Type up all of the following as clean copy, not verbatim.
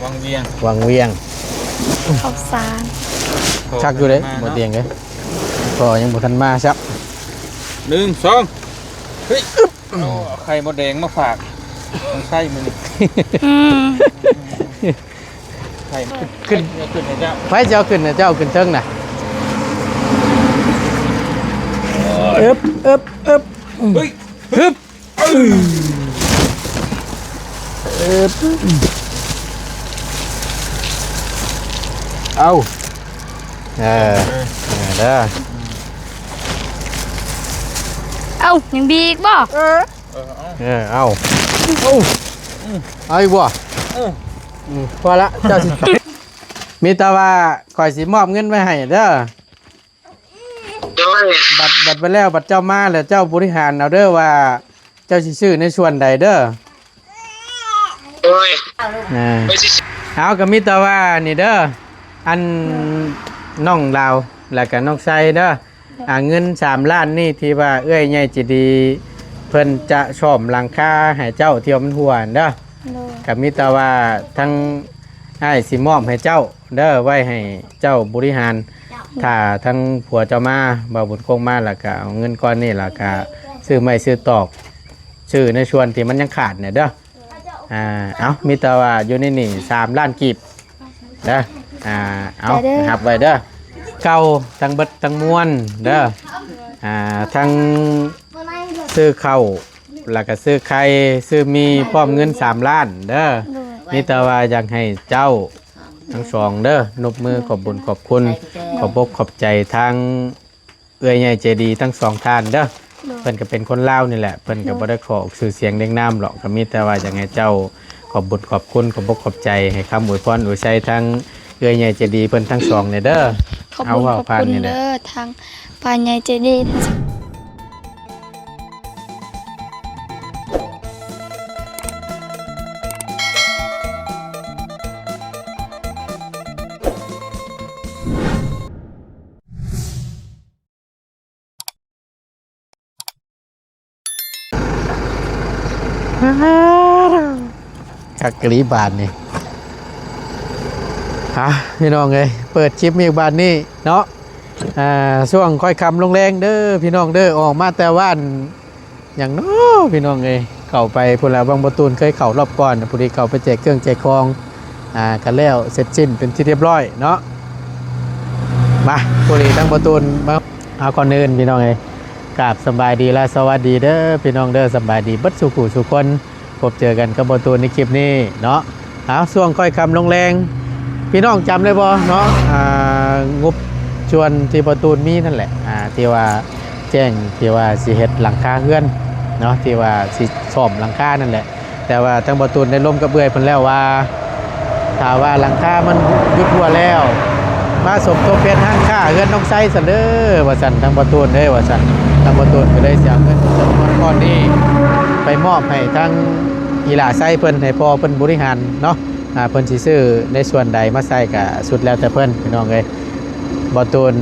วังเวียง วังเวียง ข้าวสาร คักอยู่เลยบ่เตียงเลยก็ยังบ่ทันมาซับ 1 2เฮ้ยเอาไข่มดแดงมาฝากต้องใส่มือนี่ อืม ไข่ ขึ้น ขึ้นให้เจ้า ไฟเจ้าขึ้นน่ะเจ้าขึ้นเทิงน่ะเอ๊บ เฮ้ย ฮึบเอ๊บเอาเด้อ เอ้ายังบีอีกบ่ เอาเอาอีกบ่พอละเจ้าสิมีแต่ว่าข่อยสิมอบเงินไว้ให้เด้อบัตรไปแล้วบัตรเจ้ามาแล้วเจ้าบริหารเอาเด้อว่าเจ้าสิซื้อในส่วนใดเด้อเอาก็มีแต่ว่านี่เด้ออันน้องลาวแล้วก็น้องไซเด้อเงิน3 ล้านนี่ที่ว่าเอ้ยใหญ่จิดีเพิ่นจะซ่อมหลังคาให้เจ้าเที่ยวมันหัวเด้อก็มีแต่ว่าทั้งให้สิมอบให้เจ้าเด้อไว้ให้เจ้าบริหารถ้าทั้งผัวเจ้ามาบ่าวบุญคงมาแล้วก็เอาเงินก้อนนี่แล้วก็ซื้อไม้ซื้อตอกซื้อในส่วนที่มันยังขาดเนี่ยเด้อเอามีแต่ว่าอยู่ในนี่3 ล้านกีบเด้อเอาหับไว้เด้อเก่าทั้งเบิดทั้งมวลเด้อทั้งซื้อข้าวแล้วก็ซื้อไข่ซื้อมีพร้อมเงิน3 ล้านเด้อมีแต่ว่าอยากให้เจ้าทั้งสองเด้อนบมือขอบบุญขอบคุณขอบอกขอบใจทางเอื้อยใหญ่ใจดีทั้ง2 ท่านเด้อเพิ่นก็เป็นคนลาวนี่แหละเพิ่นก็บ่ได้ขอชื่อเสียงเรียงนามหรอกก็มีแต่ว่าอยากให้เจ้าขอบบุญขอบคุณขอบอกขอบใจให้คำอวยพรอวยชัยทั้งเอื้อยใหญ่ใจดีเพิ่นทั้งสองนี่เด้อ ขอบคุณขอบคุณเด้อทางปานใหญ่ใจดีทั้งกักกะลีบานนี่พี่น้องเอ้ยเปิดคลิปมีบานนี่เนาะช่วงค่อยคำลงแรงเด้อพี่น้องเด้อออกมาแต่ว่านอย่างน้อพี่น้องเอ้ยเข้าไปพุ่นละบางประตูนเคยเข้ารอบก่อนพุ่นที่เข้าไปแจกเครื่องแจกของกันแล้วเสร็จสิ้นเป็นที่เรียบร้อยเนาะมาพุ่นที่ทั้งประตูนมาเอาก่อนอื่นพี่น้องเอ้ยกราบสบายดีและสวัสดีเด้อพี่น้องเด้อสบายดีบัดสุขุสุคนพบเจอกันกับประตูในคลิปนี้เนาะช่วงค่อยคำลงแรงพี่น้องจำได้บ่เนาะงบชวนที่ประตูมีนั่นแหละที่ว่าแจ้งที่ว่าสิเฮ็ดหลังคาเฮือนเนาะที่ว่าสิซ่อมหลังคานั่นแหละแต่ว่าทางประตูได้ร่วมกับเอื้อยเพิ่นแล้วว่าถ้าว่าหลังคามันยุบหัวแล้วมาสมทบเป็นหันค่าเฮือนน้องไซซะเด้อว่าซั่นทางประตูเด้อว่าซั่นทางประตูก็เลยสิเอาเงินจำนวนก้อนนี้ไปมอบให้ทางอีหล่าไซเพิ่นให้พ่อเพิ่นบริหารเนาะเพิ่นสิซื้อในส่วนใดมาใส่ก็สุดแล้วแต่เพิ่นพี่น้องเอ้ยบ่ตูน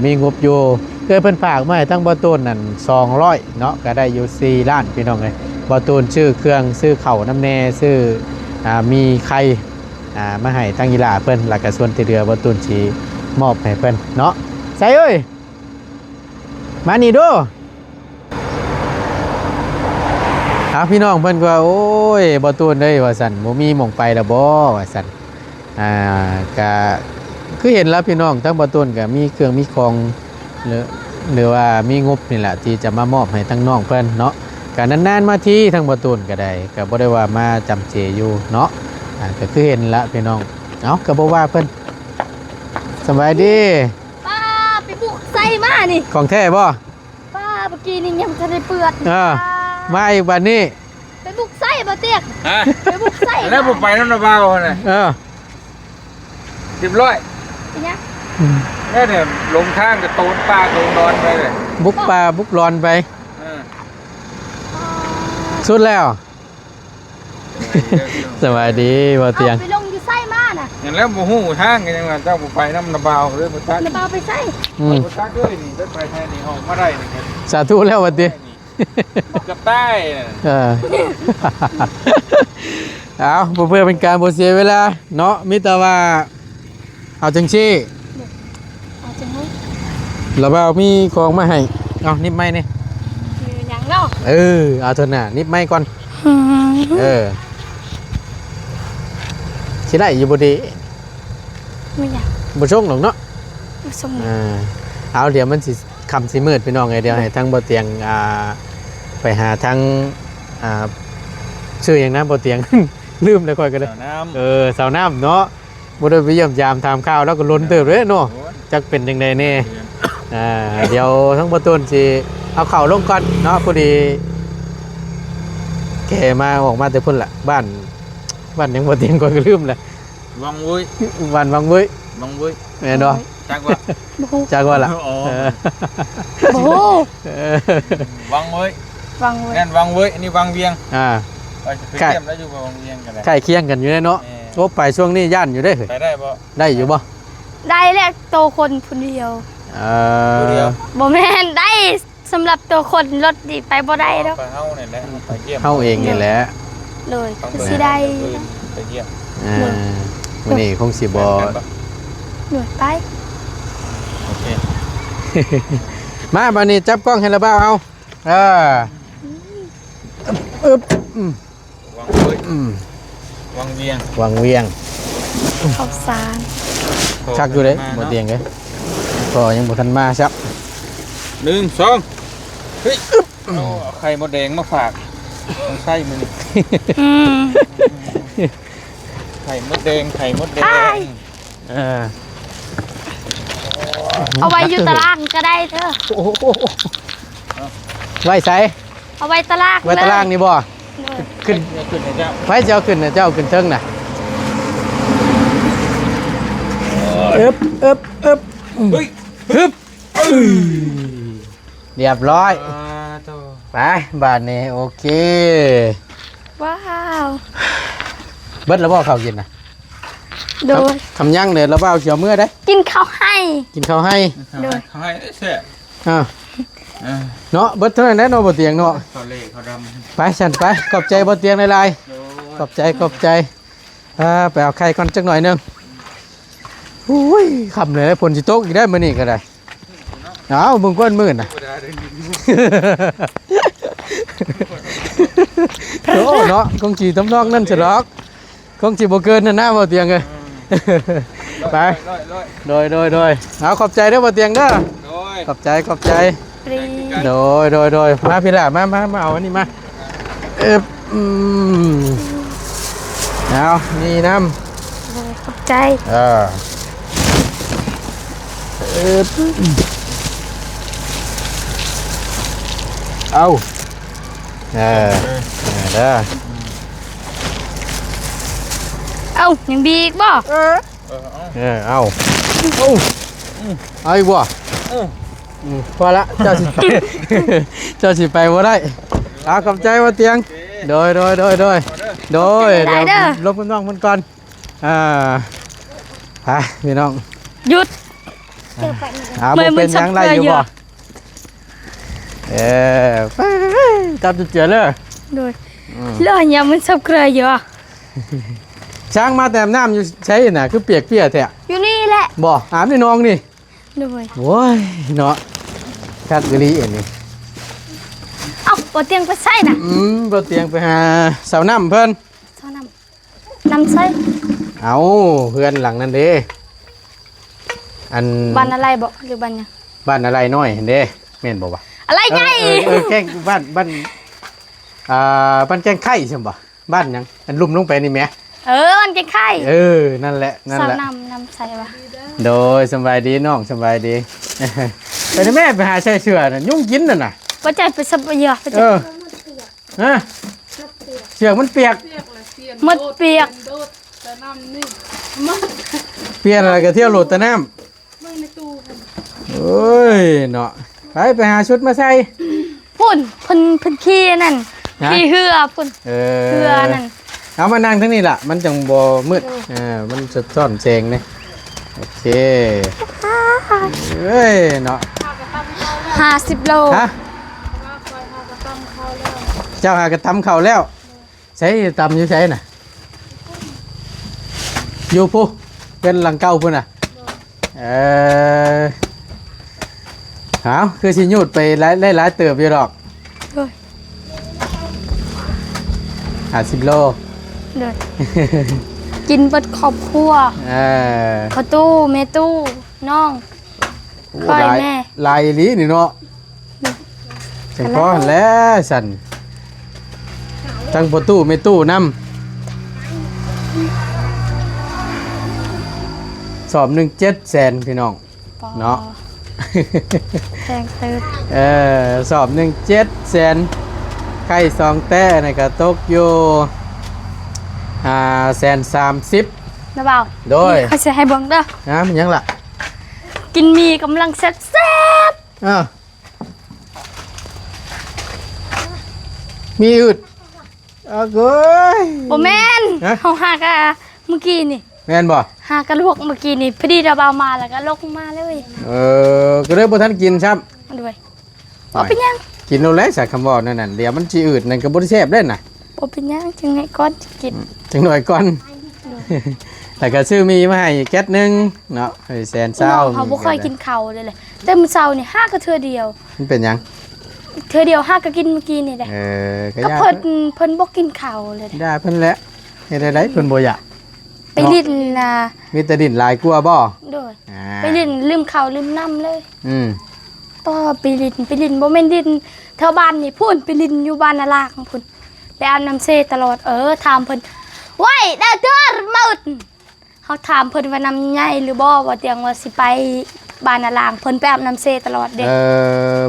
มีงบอยู่เพิ่นฝากมาให้ทั้งบ่ตูนนั่น200เนาะก็ได้อยู่4 ล้านพี่น้องเอ้ยบ่ตูนชื่อเครื่องซื้อข้าวน้ำแน่ซื้อมีไข่มาให้ทั้งอีหล่าเพิ่นแล้วก็ส่วนที่เหลือบ่ตูนสิมอบให้เพิ่นเนาะใส่เอ้ยมานี่ดูพี่น้องเพิ่นก็โอ้ยบ่ตูนเด้ว่าซั่นบ่มีหม่องไปแล้วบ่ว่าซั่นก็คือเห็นแล้วพี่น้องทั้งบ่ตูนก็มีเครื่องมีของหรือว่ามีงบนี่แหละที่จะมามอบให้ทั้งน้องเพิ่นเนาะก็นานๆมาทีทั้งบ่ตูนก็ได้ก็บ่ได้ว่ามาจำเจอยู่เนาะก็คือเห็นละพี่น้องเอ้าก็บ่ว่าเพิ่นสบายดีป้าไปบุกไส้มานี่ของแท้บ่ป้าเมื่อกี้นี่ยังจะได้เปื้อนมาอีกบัดนี้ไปบุกไส้บ่เตียกไปบุกไส้แล้วผมไปน้ำระบาดน่ะเรียบร้อยเป็นยังเนี่ยลงทางกับโตนปลาโตนนอนไปเลยบุกปลาบุกรอนไปสุดแล้วสวัสดีบ่เตียงไปลงอยู่ไส้มาน่ะอย่างแล้วบ่ฮู้ทางกันยังว่าเจ้าบ่ไปน้ำระบาดเลยบ่ตักระบาดไปไส้บ่ตักเลยนี่ไปแท้นี่ออกมาได้นี่สาธุแล้วบ่เตียงกับใต้ เอาเพื่อเป็นการบ่เสียเวลาเนาะมิแต่ว่าเอาจังซี่ เอาจังเลย แล้วบ่าวมีของมาให้เอานิบไม้นี่ มีหยังเนาะ เอาเถอะน่ะนิบไม้ก่อนสิได้อยู่บ่ดี มีหยัง บ่ชงหรอกเนาะ บ่สม เอาเดี๋ยวมันสิคำสิมืดพี่น้องไงเดี๋ยวให้ทั้งบ่เตียงไปหาทั้งชื่ออย่างนั้นบ่เตียง ลืมเลยค่อยก็ได้ น้ำ สาวน้ำเนาะบ่ได้ไปเยี่ยมยามถามข้าวแล้วก็ล้นเติบเลยเนาะจักเป็นจังไดแน่เดี๋ยวทั้งบ่ต้นสิเอาข้าวลงก่อนเนาะพอดีแกมาออกมาแต่พุ่นล่ะบ้านยังบ่เตียงก็ลืมแหละ วังเว้ย บ้านวังเว้ย วังเว้ย แม่นเนาะ จักว่า บ่ฮู้ จักว่าล่ะ อ๋อ บ่ฮู้ วังเว้ย ฟังเว้ย นั่นวังเว้ยอันนี้วังเวียง ไปเทียมแล้วอยู่กับวังเวียงกันแหละ ใกล้เคียงกันอยู่เนาะโอ้ไปช่วงนี้ย่านอยู่ได้เหรอ ไปได้บ่ ได้อยู่บ่ ได้แลกโตวคนผู้เดียว เดียว บ่แม่นได้สำหรับตัวคนรถดีไปบ่ได้ดอก ไปเฮาเนี่ยแหละไปเยี่ยม เฮาเองนี่แหละ เลย ต้อง ก็ เปิ สิได้ ไปเยี่ยม มื้อนี้คงสิบ่ หน่วยไป โอเค มาบัดนี้จับกล้องให้ละบ่าวเอาอึ๊บ วังเว้ยวังเวียง วังเวียง ข้าวสาร คักอยู่เด้บ่เตียงเด้ก็ยังบ่ทันมาครับ 1 2เฮ้ยเอาไข่มดแดงมาฝากมันใช่มื้อนี้ อืม ไข่มดแดงไข่มดแด ใช่ ง เอาไว้อยู่ตารางก็ได้เด้อ โอ้โหไว้ไส เอาไว้ตาราง ไว้ตารางนี่บ่ เลย ขึ้น ขึ้นให้เจ้า ไผจะเอาขึ้นน่ะเจ้าขึ้นเทิงน่ะอึ๊บ เฮ้ย ฮึบเรียบร้อย โต ไปบาทนี้โอเค ว้าว เบิดแล้วบ่ข้าวกินนะ โดย ทำยังเด้อแล้วบ่เอาเขียวเมื่อได้ กินข้าวให้ กินข้าวให้ เขาให้ได้แซ่บ เนาะเบิดเท่านั้นแหละเนาะบ่เตียงเนาะ เขาเล่เขาดำ ไปฉันไปขอบใจบ่เตียงหลายๆขอบใจไปเอาไข่ก่อนจักหน่อยหนึงอุ้ยค่ำเลยฝนสิตกอีกได้มื้อนี้ก็ได้เอามึงก้นมื้อน่ะ โอ้เนาะคงจีตำนองนั่นฉลอกคงจีบ่เกินนั่นนะบ่เตียงเลยไปโดยเอาขอบใจเด้อบ่เตียงเด้อขอบใจ ฟรี โดยมาพี่ล่ะมาเอาอันนี้มาเอานี่น้ ขอบใจ ำเอาเด้อ เอ้ายังบีอีกบ่ เอาอีกบ่พอละเจ้าสิไป เจ้าสิไปบ่ได้เอาขอบใจบ่เตียงโดยเดี๋ยวลบกันน้องมันก่อนไปพี่น้อง หยุด บ่เป็นหยังไรอยู่บ่ไปจับจุดเจือเลย โดยเรื่องยามันสับเกลืออยู่อ่ะ ช้างมาแต่น้ำอยู่ใช้น่ะคือเปียกแท้ อยู่นี่แหละ บ่อาบในน้องนี่ โดย โว้ยเนาะคักกะลีอันนี้ เอ้าบ่เตียงไปใส่น่ะ บ่เตียงไปหาสาวน้ำเพิ่น เท่าน้ำใส่ เอาเพื่อนหลังนั่นเด้อัน บ้านอะไรบ่หรือบ้านหยัง บ้านอะไรน้อยเด้แม่นบ่วะ อะไรไง แกงบ้านบ้านแกงไข่ใช่บ่บ้านหยังอันลุ่มลงไปนี่แหม มันจะไข่ นั่นแหละ สาวน้ำใส่วะ โดยสบายดีน้องสบายดี ไปนะแม่ไปหาใส่เสื้อน่ะยุ่งกินน่ะน่ะ บ่ใจไปสับเยอะไปใจ ฮะเสื้อมันเปียก หมดเปียก เปลี่ยนอะไรก็เที่ยวโหลดแต่น้ำโอ้ยเนาะไปหาชุดมาใส่ พุ่นเพิ่นขี้นั่นขี้เหือพุ่นเหือนั่น เอามานั่งทั้งนี้ล่ะมันจังบ่มืดมันสะท้อนแสงนี่โอเคเอ้ยเนาะ 50 โล ฮะเจ้าหากระตำเข่าแล้วใช้ตำอยู่ใช้น่ะ อยู่ผู้เป็นหลังเก่าพุ่นน่ะเอาคือสิหยุดไปหลายเติบอยู่ดอก เลย 50 โล เลยกินเบิดครอบครัวพ่อตู้แม่ตู้น้องค่อยแม่ ลายลีนี่เนาะจังพอแล้วสั่นทั้งประตูไม่ตู้นำสอบ1 700,000พี่น้องเนาะ แพงเติบ สอบ1 700,000ไข่2แต้นี่ก็ตกอยู่130,000 นะเบา โดย เขาจะให้เบิ่งเด้อ นะมันยังล่ะ กินมีกำลังแซ่บ มีอึดเก้ย ๆบ่แม่น ฮะ เฮาหากะเมื่อกี้นี่ แม่นบ่ หากะลวกเมื่อกี้นี่พอดีระเบามาแล้วก็ลกมาเลย ก็เลยบ่ทันกินครับ มาด้วยบ่เป็นหยัง กินแล้วแหละสักคำบอกนั่นน่ะเดี๋ยวมันสิอืดนั่นก็บ่ได้แซ่บเด้น่ะ บ่เป็นหยังจังไงก่อนจะกิน จังหน่อยก่อน แต่ก็ซื้อมีมาให้แก๊สหนึงเนาะให้แสน น้อง 20 เขาบ่เคยกินข้าวเลยแหละแต่มื้อเช้านี่หากะเทื่อเดียว มันเป็นหยัง เทื่อเดียวหากะกินเมื่อกี้นี่แหละ ก็ ก็ ยาก เพิ่นบ่กินข้าวเลยแหละ ได้เพิ่นแหละเฮ็ดได้เพิ่นบ่อยาก ไปลิ้นน่ะ มีแต่ดินหลายกลัวบ่ ด้วยไปลิ้นลืมข้าวลืมน้ำเลย อืม ต่อไปลิ้นบ่แม่นลิ้นแถวบ้านนี่พูนไปลิ้นอยู่บ้านนาลากพุ่นไปอาบน้ำเซตลอดถามเพิ่นไว้ได้เทื่อมาอึดเขาถามเพิ่นว่าน้ำใหญ่หรือบ่ว่าเตียงว่าสิไปบ้านนาลางเพิ่นไปอาบน้ำเซตลอดเด้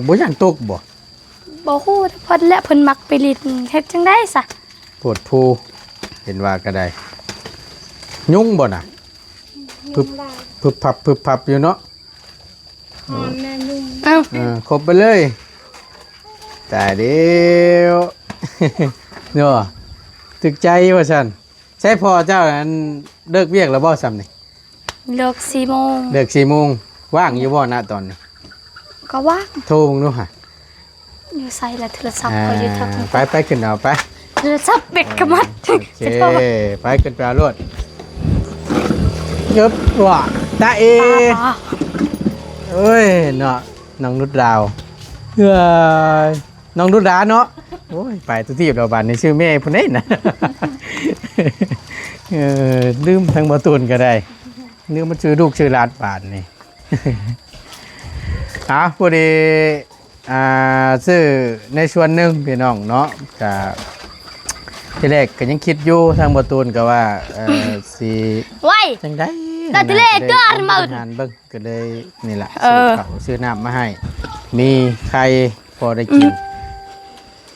บ่ย่านตกบ่ บ่ฮู้เพิ่นและเพิ่นมักไปลิ้นเฮ็ดจังได๋ซะ ปวดภูเห็นว่าก็ได้ยุ่งบ่น่ะพึบพับอยู่เนาะ เอ้า ครบไปเลยแต่เดียว เนาะถึกใจว่าฉันใช่พอเจ้านั้นเลิกเวียกแล้วบ่ซ้ำนี่ เลิก4 โมง เลิก4 โมงว่างอยู่บ่ณตอนนี้ ก็ว่าง โทรมึงดูฮะ อยู่ใส่ละโทรศัพท์ก็อยู่ทาง ไปขึ้นเอาไป โทรศัพท์เบ็ดกระมัด โอเคไปขึ้นไปเอารถยึบว่ะตาเอ เอ้ยเนาะน้องนุชดาวเอ้ยน้องนุชดาเนาะโอ้ยไปทุกที่เราบ้านในชื่อแม่พุ่นเองนะ ลืมทั้งประตูนก็ได้ลืมมันชื่อลูกชื่อหลานบ้านนี่ พอดีซื้อในส่วนหนึ่งพี่น้องเนาะก็ที่แรกก็ยังคิดอยู่ทางประตูนก็ว่าสิ ไว้ จังได้ แต่ที่แรกก็อันมา หารเบิ่งก็เลยนี่แหละ เอ ซื้อ อ ข้าวซื้อน้ำมาให้ มีไข่พอได้กิน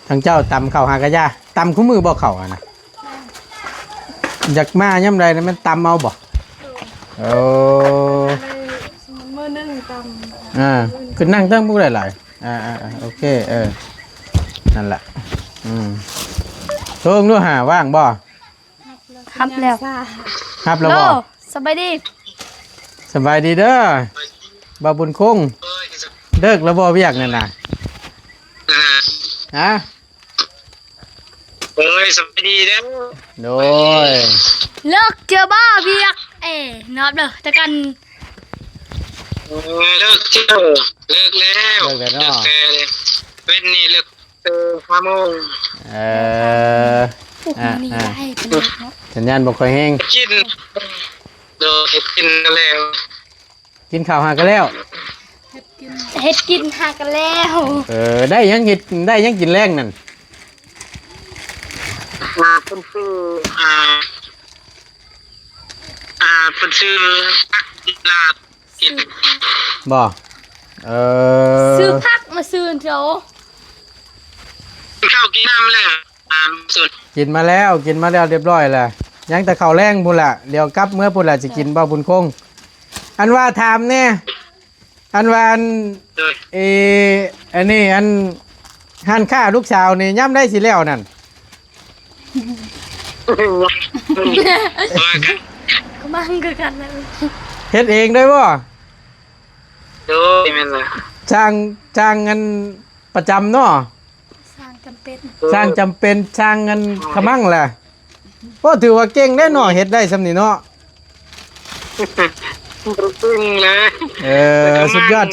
ทั้งเจ้าตำข้าวหากะยาตำคู่มือบ่เข่าอะนะอยากมาย่ำไรนะมันตำเอาบ่โอ้ มือนึงต คือนั่งตั้งพวกหลายโอเคนั่นแหละโทงดูหาว่างบ่ ำครับแล้ว ครับแล้ว โล บ่ สบายดี สบายดีเด้อบาบุญคงเลิกแล้วบ่เวียกนั่นน่ะฮะ โอ้ยสวัสดีเด้อ โดย เลิกเจอบ้าเบียกนับเด้อแต่กัน เลิกเที่ยวเลิกแล้ว เลิกแล้วเนาะ แต่เว้นนี่เลิก5 โมง พวกนี้ได้เป็นเด็กเนาะ สัญญาณบ่ค่อยแห้ง กินโดยกินแล้ว กินข้าวหากันแล้ว เฮ็ดกินหากันแล้ว ได้ยังกินแรงนั่น เป็นชื่อเป็นชื่อลาดกิน บ่ซื้อผักมาซื้อเถอะ ข้าวกินน้ำแล้วสุด กินมาแล้วเรียบร้อยแล้วยังแต่ข้าวแรงพุ่นล่ะเดี๋ยวกลับเมื่อพุ่นล่ะสิกินบ่บุญคงอันว่าถามแน่อันว่าอัน โดย อันนี้อันหันค่าลูกสาวนี่ย่ำได้สิแล้วนั่น ว่ากัน ก็มั่งคือกันนะ เฮ็ดเองได้บ่ โดยแม่นล่ะ จ้างเงินประจำเนาะ สร้างจำเป็น สร้างจำเป็นสร้างเงินขมั่งแหละก็ถือว่าเก่งได้เนาะเฮ็ดได้สำนี่เนาะ ตึงเลย สุดยอด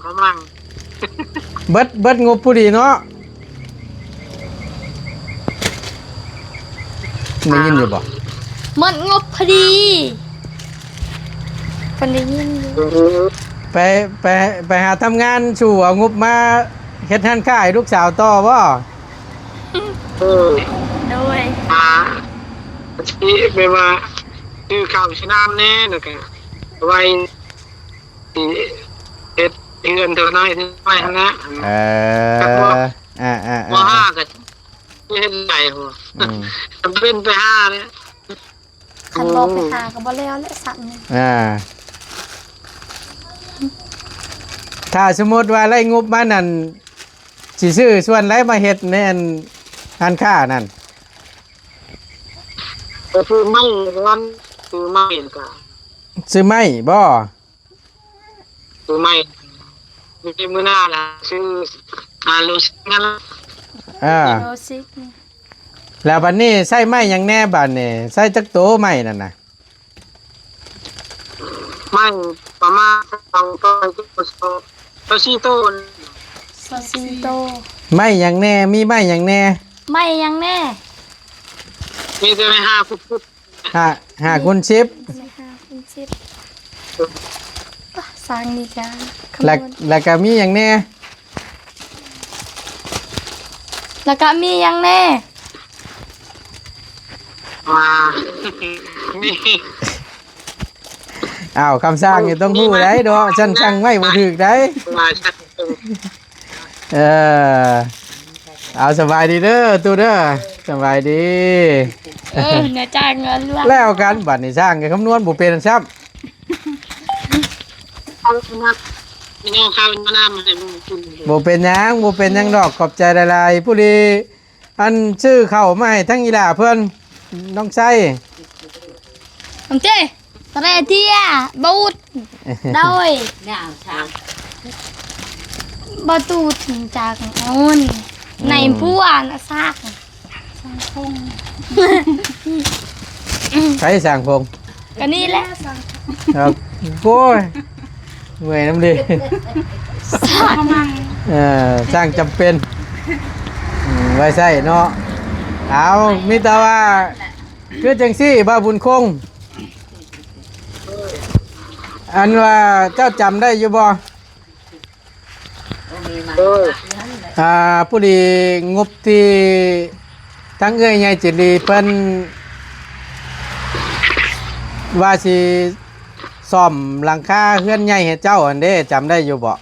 เขามั่ง เบิดงบผู้ดีเนาะได้ยินอยู่บ่ หมดงบพอดีคนได้ยินอยู่ ไปหาทำงานสู่เอางบมาเฮ็ดหันค่ายลูกสาวต่อบ่ โดย ที่แบบว่าคือข่าวชนะแน่นะแกไว้เอ็ดเงินตัวน้อยที่ไม่นะ ว่าห้ากันไม่เห็นไหนหัวจำเป็นไปห้าเนี่ย คันบอกไปหาก็บ่แล้วและสั่นนี่ ถ้าสมมติว่าไล่งบมานั่นสิซื้อส่วนไรมาเฮ็ดในอันหันค่านั่น ก็คือไม่วันคือไม่เห็นกัน ซื้อไม้บ่ คือไม่มีมือหน้าละซื้อโลซิงั้นละ โลซิกนี่ แล้วบัดนี้ใส่ไม้หยังแน่บัดนี้ใส่จักโตไม้นั่นน่ะ ไม่ประมาณตัวสี่ต้น ซอซิโต ไม้หยังแน่มีไม้หยังแน่ ไม่ยังแน่ มีแต่ไม่ห้าฟุต ห้าคุณชิป ไม่หาคุณชิปสร้างดีจ้าข แล้ว โมย แล้วก็มีหยังแน่ แล้วก็มียังแน่ มานี่ อ้าวคำสร้างนี่ต้องรู้ได้ดอกฉันสั่งไว้บ่ถูกได้ มาชัด เอาสบายดีเด้อตูเด้อสบายดี เนี่ยจ่ายเงินด้วย แล้วกันบัดนี้สร้างก็คำนวณบ่เป็นซ้ำ เอามาไม่เอาข้าวมาหน้ามาให้มึงกิน บ่เป็นหยังดอกขอบใจหลายๆผู้ดีอันชื่อเข้ามาให้ทั้งอีหล่าเพิ่นน้องไส้ ผมเจ้ตะเรเทียบูดโดยบาตูถึงจากนู้นในผู้อ่านซากสังคม ใช้สร้างพง ก็นี่แหละ ครับโอ้ยเมื่อยน้ำดี สร้างมัง สร้างจำเป็นไว้ใส่เนาะเอามีแต่ว่าคือจังซี่บ่าวบุญคงอันว่าเจ้าจำได้อยู่บ่ ผู้ดีงบที่ทั้งเอ้ยใหญ่จิรีเพิ่นว่าสิซ่อมหลังคาเฮือนใหญ่ให้เจ้าอันเด้จำได้อยู่บ่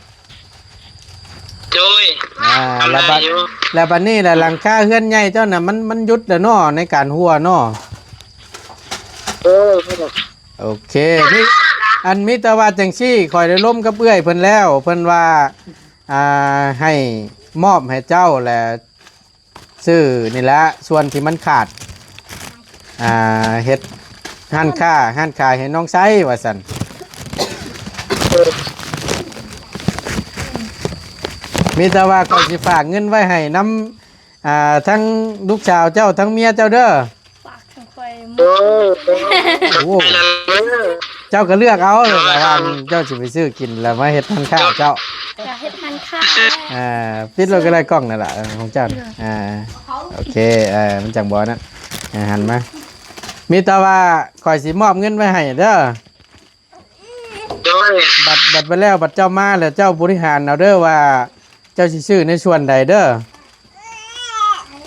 โดย แล้วบัดนี้แหละหลังคาเฮือนใหญ่เจ้าน่ะมันหยุดแล้วเนาะในการหัวเนาะโอเคนี่อันมิตรว่าจังซี่คอยได้ล้มกับเอื้อยเพิ่นแล้วเพิ่นว่าให้มอบให้เจ้าแหละซื้อนี่ละส่วนที่มันขาดเฮ็ดห้านค้าให้น้องไซว่าซั่นมีแต่ว่าก็สิฝากเงินไว้ให้น้ำทั้งลูกสาวเจ้าทั้งเมียเจ้าเด้อ ฝากถึงคอย โอ้เจ้าก็เลือกเอาระหว่างเจ้าสิไปซื้อกินแล้วมาเฮ็ดทานข้าวเจ้า อยากเฮ็ดทานข้าว ปิดรถก็ได้กล้องนั่นแหละของเจ้าโอเคมันจังบ่นั่นหันมามีแต่ว่าข่อยสิมอบเงินไว้ให้เด้อ โดย บัตรไปแล้วบัตรเจ้ามาแล้วเจ้าบริหารเอาเด้อว่าเจ้าสิซื้อในส่วนใดเด้อ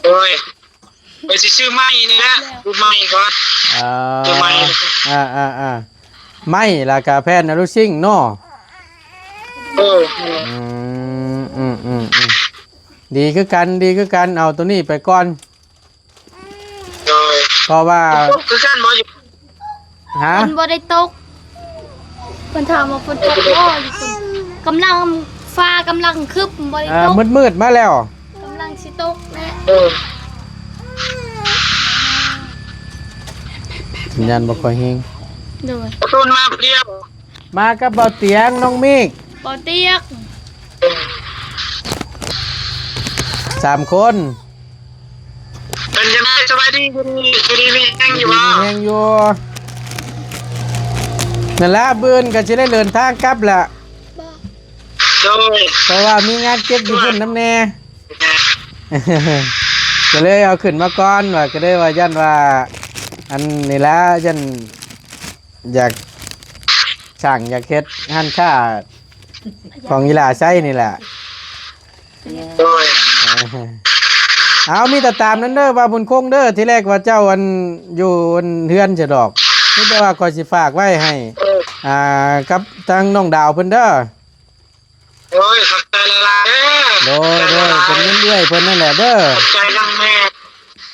โดยไปซื้อไม้นี่แหละซื้อไม้ก่อนซื้อไม้ ไม่ราคาแพนนะลูกซิ่งเนาะดีคือกันเอาตัวนี้ไปก่อน โดย เพราะว่า คือการบ่อยู่ ฮะ ฝนบ่ได้ตกเพิ่นถามว่าฝนตกบ่อยู่เพิ่นกำลังฟ้ากำลังคึบบ่ได้ตก มืดมาแล้ว กำลังสิตกแน่ สัญญาณบ่ค่อยเฮง โดย ต้นมาเพียบ มากับเบาเตียงน้องมิก บ่เตียก 3 คน เป็นยังไงสบายดีดีมีแห้งอยู่บ่ แฮงอยู่ นั่นละเบื่อนก็จะได้เดินทางกลับแหละ โดย เพราะว่ามีงานเก็บอยู่พุ่นน้ำแน่ ก็เลยเอาขึ้นมาก่อนว่าก็ได้ว่ายันว่าอันนี่ละยันอยากช่างอยากเฮ็ดหันค่าของกีฬาใช้นี่แหละ โดย เอามีแต่ตามนั้นเด้อว่าบุญคงเด้อที่แรกว่าเจ้าอันอยู่อันเฮือนจะดอกนี่แต่ว่าก็สิฝากไว้ให้กับทางน้องดาวเพิ่นเด้อ โอ้ยขอบใจละลายเด้อ โดยเป็นเงินเดือนเพิ่นนั่นแหละเด้อ ขอบใจทั้งแม่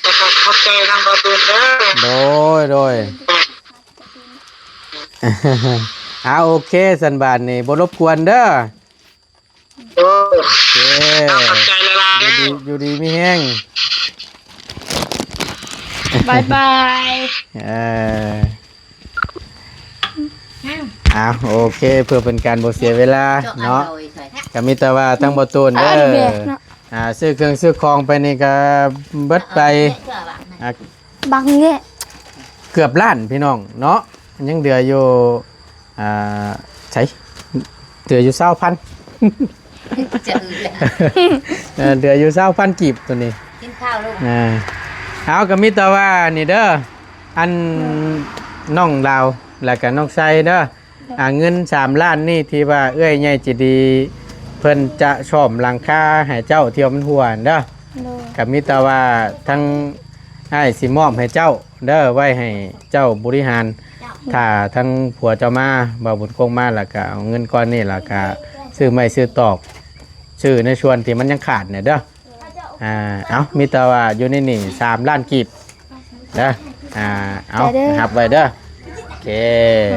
แต่ขอบใจทั้งประตูเด้อ โดย เอาโอเคสันบานนี่บ่รบกวนเด้อ โอ้ โอเค ขอบใจละลาย อยู่ดีมีแห้ง บายบาย เอาโอเคเพื่อเป็นการบ่เสียเวลาเนาะก็มีแต่ว่าทั้งบ่ตูนเด้อซื้อเครื่องซื้อของไปนี่ก็เบิดไป บังเนี่ย เกือบล้านพี่น้องเนาะยังเหลืออยู่ใช้เหลืออยู่ 20,000 เหลืออยู่ 20,000 กีบตัวนี้ กินข้าวลูก เอาก็มีแต่ว่านี่เด้ออันน้องลาวแล้วก็น้องไซเด้อเงิน3 ล้านนี่ที่ว่าเอ้ยใหญ่จิดีเพิ่นจะซ่อมหลังคาให้เจ้าเที่ยวมันหัวเด้อก็มีแต่ว่าทั้งให้สิมอบให้เจ้าเด้อไว้ให้เจ้าบริหารถ้าทั้งผัวเจ้ามาบ่าวบุญคงมาแล้วก็เอาเงินก้อนนี่แล้วก็ซื้อไม้ซื้อตอกซื้อในส่วนที่มันยังขาดเนี่ยเด้อเอามีแต่ว่าอยู่ในนี่3 ล้านกีบเด้อเอาหับไว้เด้อโอเค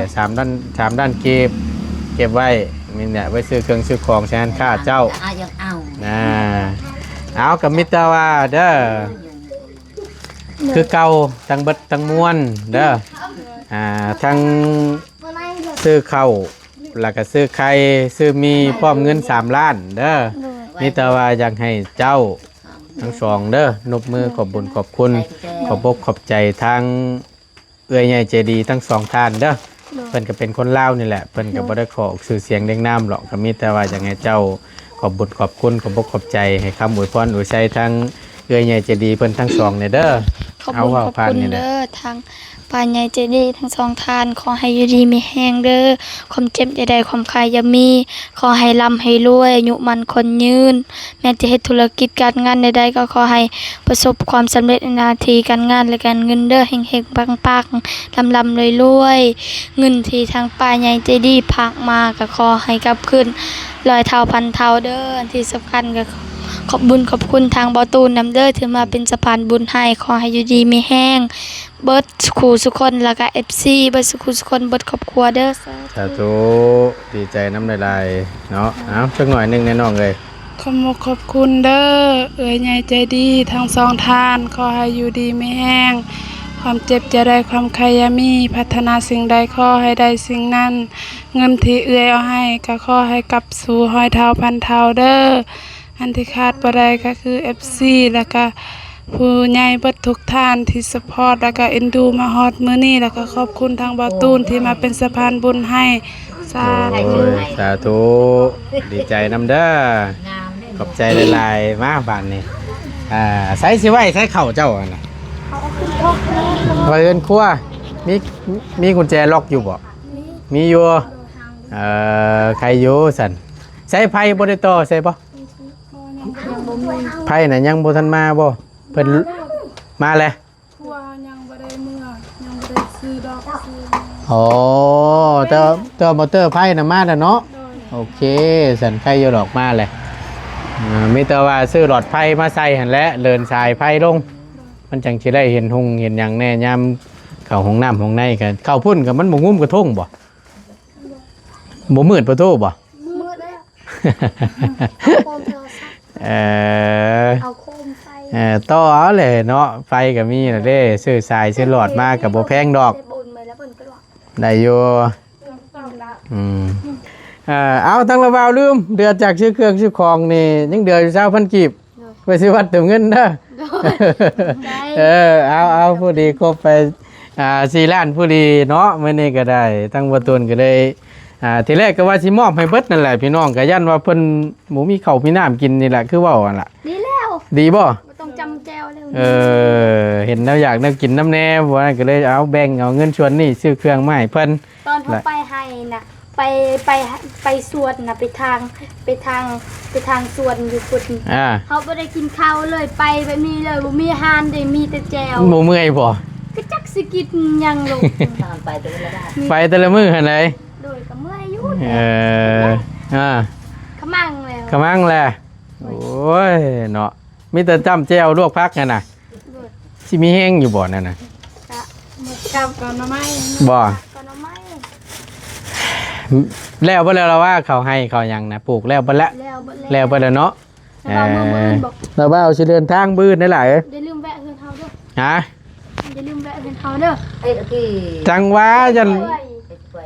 3 ล้านกีบเก็บไว้มีเนี่ยไว้ซื้อเครื่องซื้อของแทนค่าเจ้า ยังเอา เอากับมิตรว่าเด้อคือเก่าทั้งเบิดทั้งมวลเด้อทั้งซื้อข้าวแล้วก็ซื้อไข่ซื้อมีพร้อมเงิน3 ล้านเด้อมิตรว่าอยากให้เจ้าทั้งสองเด้อนบมือขอบบุญขอบคุณขอบอกขอบใจทางเอื้อยใหญ่ใจดีทั้งสองท่านเด้อเพิ่นก็เป็นคนลาวนี่แหละเพิ่นก็บ่ได้ขอชื่อเสียงเรียงนามหรอกก็มีแต่ว่าอยากให้เจ้าขอบบุญขอบคุณขอบอกขอบใจให้คำอวยพรอวยชัยทั้งเอื้อยใหญ่ใจดีเพิ่นทั้งสองเนี่ยเด้อ ขอบคุณขอบคุณเด้อทางป้าใหญ่ใจดีทั้งสองท่านขอให้อยู่ดีมีแห้งเด้อความเจ็บใดๆความคายอย่ามีขอให้ร่ำให้รวยอายุมันคนยืนแม้จะเฮ็ดธุรกิจการงานใดๆก็ขอให้ประสบความสำเร็จในหน้าที่การงานและการเงินเด้อเฮงๆปังๆลำๆรวยๆเงินที่ทางป้าใหญ่ใจดีพากมาก็ขอให้กลับคืน100 เท่าพันเท่าเด้อที่สำคัญก็ขอบบุญขอบคุณทางบ่ตูนนำเด้อที่มาเป็นสะพานบุญให้ขอให้อยู่ดีมีแห้งเบิดคู่สุคนแล้วก็ FC เบิดคู่สุคนเบิดครอบครัวเด้อสาธุดีใจน้ำลายๆเนาะเอาสักหน่อยนึงแน่นอนเลย ขอบคุณเด้อเอ๋ยใหญ่ใจดีทั้งสองท่านขอให้อยู่ดีไม่แห้งความเจ็บจะได้ความใครยามีพัฒนาสิ่งใดขอให้ได้สิ่งนั้นเงินที่เอื้อยเอาให้ก็ขอให้กลับสู่100 เท่าพันเท่าเด้ออันที่ขาดบ่ได้ก็คือ FC แล้วก็ผู้ใหญ่เบิดทุกท่านที่ซัพพอร์ตแล้วก็เอ็นดูมาฮอดมื้อนี้แล้วก็ขอบคุณทางบ่าวตูนที่มาเป็นสะพานบุญให้สาธุ สาธุดีใจน้ำเด้อขอบใจหลายๆมาบ้านนี้ใส่สิไว้ใส่เข่าเจ้าน่ะไว้เอิ้นครัวมีกุญแจล็อกอยู่บ่มีอยู่ใครอยู่สั่นใส่ไผบ่ได้ต่อใส่บ่ไผน่ะยังบ่ทันมาบ่เพิ่นมาแล้ว ว่ายังบ่ได้เมื่อยังบ่ได้ซื้อดอกซื้อ อ๋อเตอร์มอเตอร์ไพ่นะมาแล้วเนาะโอเคสันไพ่ยดอกมาเลยมีแต่ว่าซื้อหลอดไพ่มาใส่หันและเลินสายไพ่ลงมันจังสิได้เห็นหงเห็นอย่างแน่ยามเข้าห้องน้ำห้องในกันเข้าพุ่นกับมันบ่งุ้มกระทงบ่มืดประตูบ่ มืดแล้วโคมโทรศัพท์เอาโคมไฟ ต่อเอาเลยเนาะไฟก็มีน่ะเด้ซื้อสายซื้อหลอดมาก็บ่แพงดอกได้อยู่เอาทั้งระบาวลืมเดือจากชื่อเครื่องชื่อของนี่ยังเดืออยู่20,000 กีบไปซื้อวัดเติมเงินเด้อเอาพอดีครบไป 4 ล้านผู้ดีเนาะมื้อนี้ก็ได้ทั้งบ่ตูนก็เลยทีแรกก็ว่าสิมอบให้เบิดนั่นแหละพี่น้องก็ยันว่าเพิ่นบ่มีข้าวมีน้ำกินนี่แหละคือเว้าหั่นล่ะ ดีแล้ว ดีบ่ บ่ต้องจำแจวแล้ว เห็นแล้วอยากได้กินน้ำแน่บ่นั้นก็เลยเอาแบ่งเอาเงินส่วนนี้ซื้อเครื่องมาให้เพิ่น ตอนเขาไปให้น่ะไปสวนน่ะไปทางสวนอยู่พุ่น เขาบ่ได้กินข้าวเลยไปแบบนี้เลยบ่มีอาหารได้มีแต่แจว บ่เมื่อยบ่ ก็จักสิกินหยังลูก ไปแต่ละมื้อหั่นเลย โดยก็เมื่อยอยู่ ขมั่งแล้ว กำลังแหละโอ้ยเนาะมีแต่จ้ำแจ่วลวกผักนั่นน่ะ โดย สิมีแห้งอยู่บ่นั่นน่ะ ก็หมด กับก่อนหน่อไม้ บ่ ก็น้ำไม้ แล้วบ่แล้วเราว่าเขาให้เขาหยังนะปลูกแล้วบ่ละ แล้วบ่แล้วบ่แล้วเนาะ เราเมื่อบอก เราว่าเอาสิเดินทางบื้นได้หลาย อย่าลืมแวะเฮือนเฮาเด้อ ฮะ อย่าลืมแวะเฮือนเฮาเด้อ จังหว่าจัน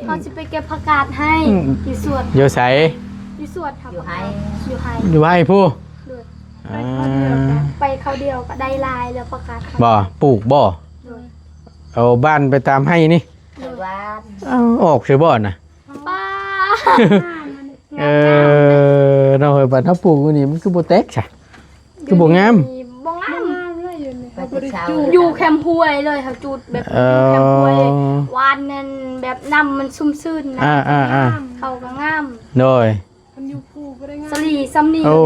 เขาสิไปเก็บผักกาดให้อยู่สวน อยู่ไส อยู่สวนครับอยู่ให้ อยู่ให้ผู้ โดย อ่า ไปเขาเดียวก็ได้ลายแล้วผักกาดเขา บ่ปลูกบ่ โดย เอาบ้านไปตามให้นี่ โดย เอาออกสิบ่น่ะ ป้า เนาะเฮ้ยบัดถ้าปลูกอยู่นี่มันคือบ่แตกซะคือบ่งาม บ่งาม เลยอยู่นี่เขาบ่ได้จู อยู่แคมป์ห้วยเลยเขาจุดแบบอยู่แคมป์ห้วยวานนั่นแบบน้ำมันชุ่มชื่นนะ เขาก็งาม โดย มันอยู่ภูบ่ได้งา ส ม ลีซัมนี่ โอ้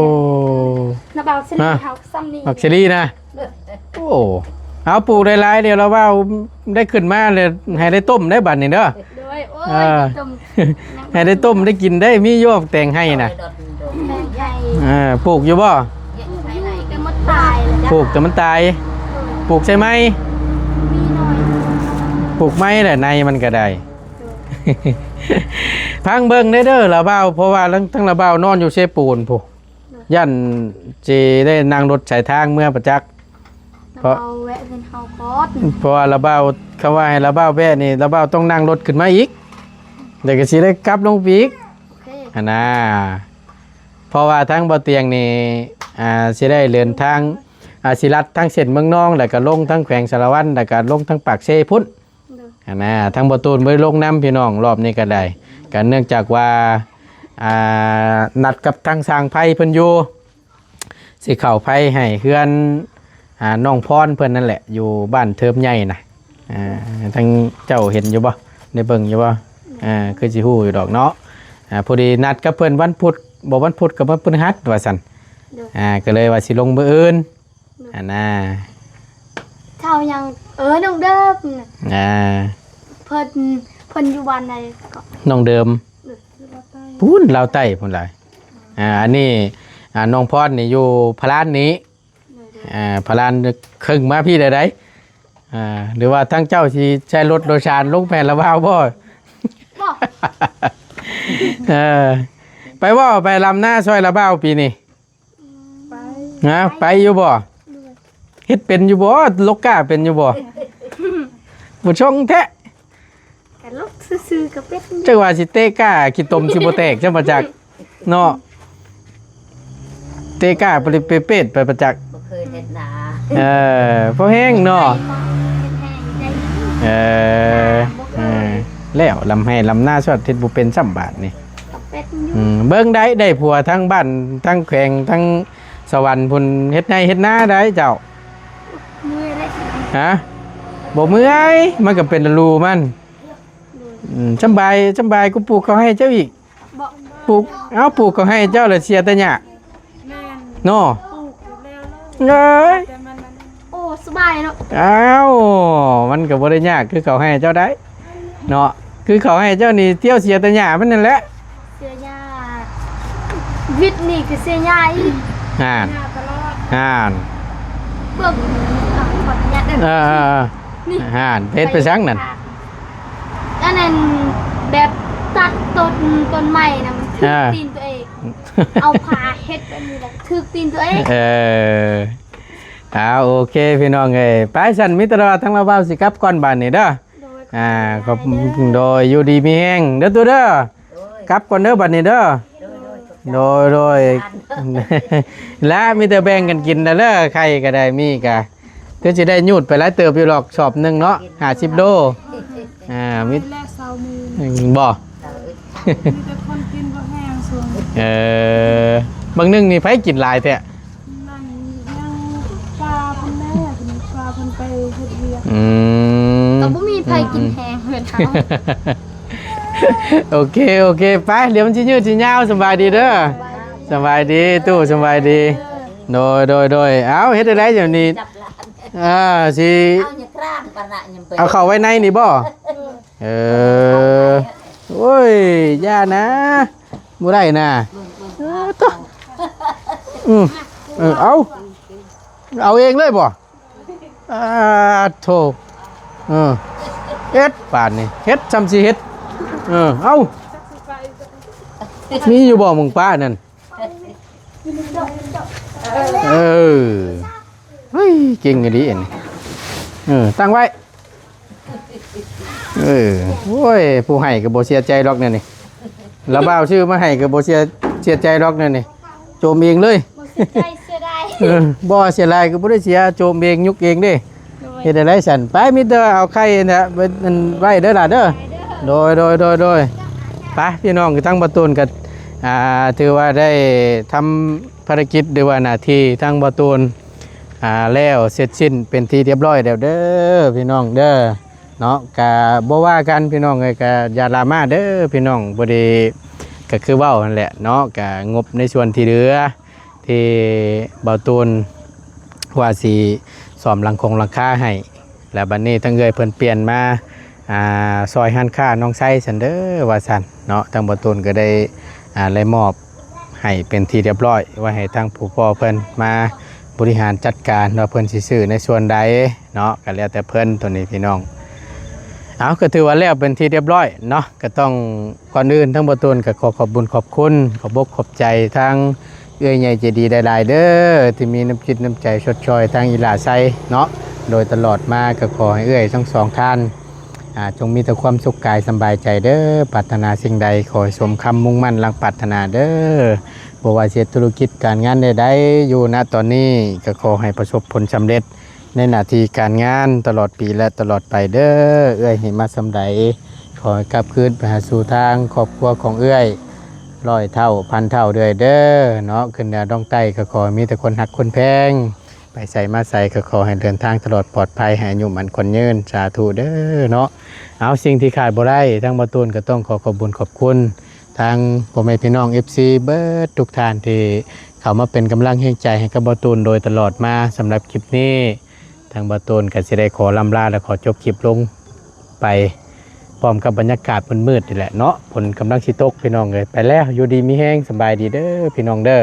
นะเบาสลีเขาซัมนี่ มักซิลี่นะโอ้เอาปลูกได้หลายเดี๋ยวเราว่าได้ขึ้นมาเลยให้ได้ต้มได้บัดนี้เด้อ ด้วยโอ้ อ่า ยจม ให้ได้ต้มได้กินได้มีโยกแต่งให้น่ะ แม่ใหญ่ ปลูกอยู่บ่ แต่มดตายเลย ปลูกแต่มันตายปลูกใช่ไหม มีหน่อย ปลูกไม้แหละในมันก็ได้ พังเบิ่งได้เด้อละเบ้าเพราะว่าทั้งละเบ้านอนอยู่เชปูนผู้ยันจีได้นั่งรถสายทางเมื่อประจักษ์ เราเอาแวะเป็นเฮาคอส เพราะว่าละเบ้าเขาว่าให้ละเบ้าแว่นี่ละเบ้าต้องนั่งรถขึ้นมาอีกเดี๋ยวก็สิได้กลับลงไปอีก โอเค อันน่ะเพราะว่าทั้งบ่เตียงนี่สิได้เดินทางสิลัดทั้งเส้นเมืองนองแล้วก็ลงทั้งแขวงสารวัตรแล้วก็ลงทั้งปากเซพุ่น อันน่ะทั้งบ่ตูนบ่ได้ลงน้ำพี่น้องรอบนี้ก็ได้ก็เนื่องจากว่านัดกับทางสร้างไผเพิ่นอยู่สิเข้าไผให้เฮือนน้องพรเพิ่นนั่นแหละอยู่บ้านเทิมใหญ่น่ะทั้งเจ้าเห็นอยู่บ่ได้เบิ่งอยู่บ่คือสิฮู้อยู่ดอกเนาะพอดีนัดกับเพิ่นวันพุธบ่วันพุธกับวันพฤหัสว่าซั่นก็เลยว่าสิลงมื้ออื่นอันน่ะ เท่ายังน้องเดิมน่ะเพิ่นอยู่บ้านใดก็ น้องเดิมพูนลาวใต้พุ่นหลายอันนี้น้องพรนี่อยู่พลานนี้พลานครึ่งมาพี่ได้หรือว่าทั้งเจ้าสิใช้รถโดยสารลงแผ่นละวาวบ่ บ่ ไปว่าไปลำหน้าซอยละบ้าวปีนี้ ไป ไปอยู่บ่เฮ็ดเป็นอยู่บ่ลกกาเป็นอยู่บ่บ่ช่องแท้ แต่ลูกซื่อๆก็เป็ด จังว่าสิเตะก้าขี้ตมสิบ่แตกจังประจักษ์เนาะเตะก้าไปเป็ดไปประจักษ์ บ่เคยเห็นหนา พอแห้งเนาะแล้วลำให้ลำหน้าสวดเฮ็ดบ่เป็นซ้ำบาทนี่ ก็เป็ดอยู่ เบิ่งได้ผัวทั้งบ้านทั้งแขวงทั้งสวรรค์พุ่นเฮ็ดไร่เฮ็ดนาได้เจ้า มือได้สิ ฮะบ่เมื่อยมันก็เป็นรูมันสำบายกูปลูกเขาให้เจ้าอีก บ่ ปลูกปลูกเขาให้เจ้าเลยเสียแต่หยา แม่น เนาะ ปลูกอยู่แล้ว เอ้ย แต่มัน โอ้สบายเนาะ มันก็บ่ได้ยากคือเขาให้เจ้าได้เนาะคือเขาให้เจ้านี่เที่ยวเสียแต่หยามันนั่นแหละ เสียยาวิทย์นี่คือเสียยาอีก ห่าน หน้าตลอด ห่าน เบิ่งขออนุญาตเด้อ นี่ ห่านเพชรไปซังนั่น อันนั้นแบบตัดต้นไม้นะมันถึกตีนตัวเอง เอาผ้าเฮ็ดแบบนี้แหละถึกตีนตัวเอง โอเคพี่น้องเอ้ยไปสั่นมิตรทั้งเราเบ้าสิกลับก่อนบ้านนี่เด้อ โดย ขอบโดยอยู่ดีมีแห้งเด้อตัวเด้อกลับก่อนเด้อบัดนี้เด้อโดยและมีแต่แบ่งกันกินนะเด้อใครก็ได้มีกะ ก็จะได้ยูดไปหลายเติบอยู่หรอกชอบหนึงเนาะ50โลมิ แลก20,000บ่ มีแต่คนกินบ่แห้งส่วน บางนึงนี่ไผกินหลายแท้ นั่นยังปลาเพิ่นแม่เพิ่นปลาเพิ่นไปเฮ็ดเวียก ก็บ่มีไผกินแฮงเพิ่นเฮา โอเคไปเดี๋ยวมันสิยืดสิยาวสบายดีเด้อสบายดีตู้สบายดีโดยเอาเฮ็ดได้เดี๋ยวนี้สิ เอาเนี่ยกล้างปะนะยังไป เอาเข้าไว้ในนี่บ่โอ้ยย่านะบ่ได้นะตัวเอาเองเลยบ่โธ่เฮ็ดป่านนี่เฮ็ดซ้ำสิเฮ็ดเอามีอยู่บ่มึงป้านั่นเฮ้ยเก่งอันนี้ตั้งไว้โอ้ยผู้ให้ก็บ่เสียใจหรอกเนี่ยนี่แล้วบ่าวชื่อมาให้ก็บ่เสียใจหรอกเนี่ยนี่โจมเองเลย ใจเสียดาย บ่เสียลายก็บ่ได้เสียโจมเองยุกเองเด้เฮ็ดได้ไรสั่นไปมิเตอร์เอาไข่น่ะไว้เด้อล่ะเด้อโดยไปพี่น้องทั้งประตูนก็ถือว่าได้ทำภารกิจหรือว่าหน้าที่ทั้งประตูนแล้วเสร็จสิ้นเป็นที่เรียบร้อยแล้วเด้อพี่น้องเด้อเนาะก็บ่ว่ากันพี่น้องเอ้ยก็อย่าลามาเด้อพี่น้องบ่ได้ก็คือเว้านั่นแหละเนาะก็งบในส่วนที่เหลือที่เบาตูนว่าสิซ่อมหลังคาให้แล้วบัดนี้ทั้งเอ้ยเพิ่นเปลี่ยนมาซอยหันค่าน้องไส้ซั่นเด้อว่าซั่นเนาะทางเบาตูนก็ได้เลยมอบให้เป็นที่เรียบร้อยว่าให้ทางผู้พ่อเพิ่นมาบริหารจัดการว่าเพิ่นสิซื้อในส่วนใดเนาะก็แล้วแต่เพิ่นตัวนี้พี่น้องเอาก็ถือว่าแล้วเป็นที่เรียบร้อยเนาะก็ต้องก่อนอื่นทั้งเบาตูนก็ขอบบุญขอบคุณขอบอกขอบใจทางเอื้อยใหญ่ใจดีหลายๆเด้อที่มีน้ำจิตน้ำใจชดชอยทางอีหลาไซเนาะโดยตลอดมาก็ขอให้เอื้อยทั้งสองท่านจงมีแต่ความสุขกายสบายใจเด้อปรารถนาสิ่งใดขอให้สมคำมุ่งมั่นลังปรารถนาเด้อบ่ว่าสิธุรกิจการงานใดๆอยู่ณตอนนี้ก็ขอให้ประสบผลสำเร็จในหน้าที่การงานตลอดปีและตลอดไปเด้อเอื้อยให้มาสำใดขอให้กลับคืนไปหาสู่ทางครอบครัวของเอื้อย100 เท่าพันเท่าเด้อเด้อเนาะขึ้นเหนือต้องใต้ก็ขอมีแต่คนหักคนแพงไปใส่มาใส่ก็ขอให้เดินทางตลอดปลอดภัยให้อายุมันคนยืนสาธุเด้อเนาะเอาสิ่งที่ขาดบ่ได้ทั้งประตูนก็ต้องขอขอบคุญขอบคุณทางพ่อแม่พี่น้อง FC เบิดทุกท่านที่เข้ามาเป็นกำลังใจให้กับประตูนโดยตลอดมาสำหรับคลิปนี้ทางประตูนก็สิได้ขอลำลาและขอจบคลิปลงไปพร้อมกับบรรยากาศมืดๆนี่แหละเนาะฝนกำลังสิตกพี่น้องเลยไปแล้วอยู่ดีมีแห้งสบายดีเด้อพี่น้องเด้อ